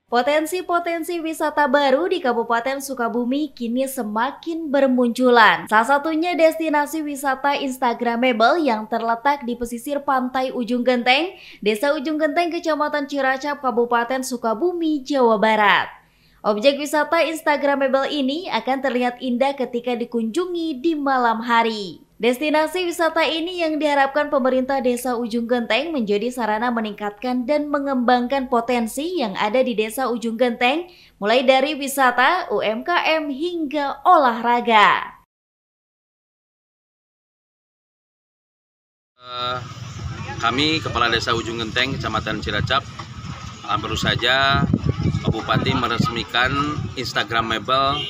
Potensi-potensi wisata baru di Kabupaten Sukabumi kini semakin bermunculan. Salah satunya destinasi wisata Instagramable yang terletak di pesisir pantai Ujung Genteng, Desa Ujung Genteng, Kecamatan Ciracap, Kabupaten Sukabumi, Jawa Barat. Objek wisata Instagramable ini akan terlihat indah ketika dikunjungi di malam hari. Destinasi wisata ini yang diharapkan pemerintah Desa Ujung Genteng menjadi sarana meningkatkan dan mengembangkan potensi yang ada di Desa Ujung Genteng, mulai dari wisata, UMKM, hingga olahraga. Kami Kepala Desa Ujung Genteng, Kecamatan Ciracap, baru saja Bupati meresmikan Instagramable,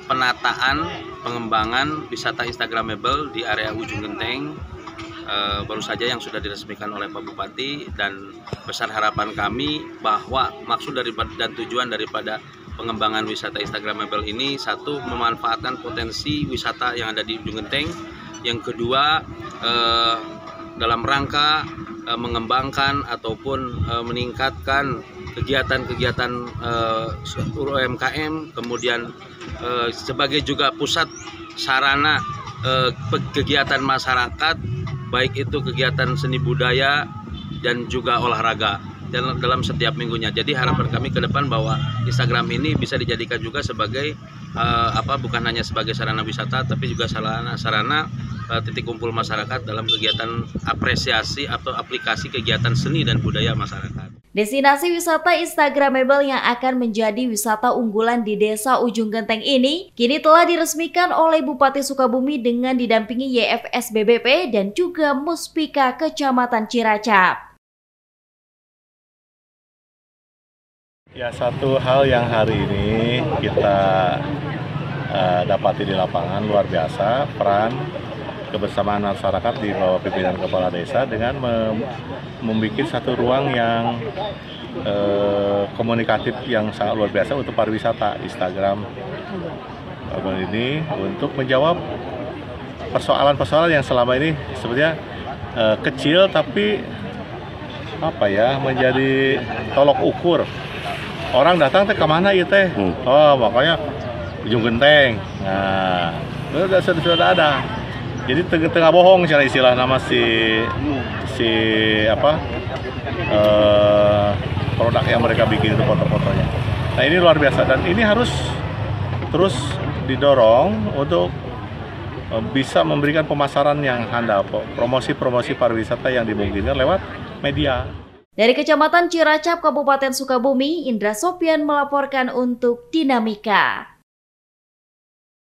penataan pengembangan wisata Instagramable di area Ujung Genteng. Baru saja yang sudah diresmikan oleh Pak Bupati, dan besar harapan kami bahwa maksud dan tujuan daripada pengembangan wisata Instagramable ini, satu, memanfaatkan potensi wisata yang ada di Ujung Genteng. Yang kedua, dalam rangka mengembangkan ataupun meningkatkan kegiatan-kegiatan UMKM, kemudian sebagai juga pusat sarana kegiatan masyarakat, baik itu kegiatan seni budaya dan juga olahraga dalam setiap minggunya. Jadi harapan kami ke depan bahwa Instagram ini bisa dijadikan juga sebagai bukan hanya sebagai sarana wisata, tapi juga sarana titik kumpul masyarakat dalam kegiatan apresiasi atau aplikasi kegiatan seni dan budaya masyarakat. Destinasi wisata Instagramable yang akan menjadi wisata unggulan di Desa Ujung Genteng ini kini telah diresmikan oleh Bupati Sukabumi dengan didampingi YFSBBP dan juga Muspika Kecamatan Ciracap. Ya, satu hal yang hari ini kita dapati di lapangan luar biasa, peran kebersamaan masyarakat di bawah pimpinan kepala desa dengan membuat satu ruang yang komunikatif yang sangat luar biasa untuk pariwisata Instagram ini, untuk menjawab persoalan-persoalan yang selama ini sebenarnya kecil tapi menjadi tolok ukur. Orang datang teh kemana ya teh? Oh, makanya Ujung Genteng. Nah, sudah ada. Jadi tengah bohong secara istilah nama produk yang mereka bikin itu, foto-fotonya. Nah, ini luar biasa dan ini harus terus didorong untuk bisa memberikan pemasaran yang handal, promosi-promosi pariwisata yang dimungkinkan lewat media. Dari Kecamatan Ciracap, Kabupaten Sukabumi, Indra Sopyan melaporkan untuk Dinamika.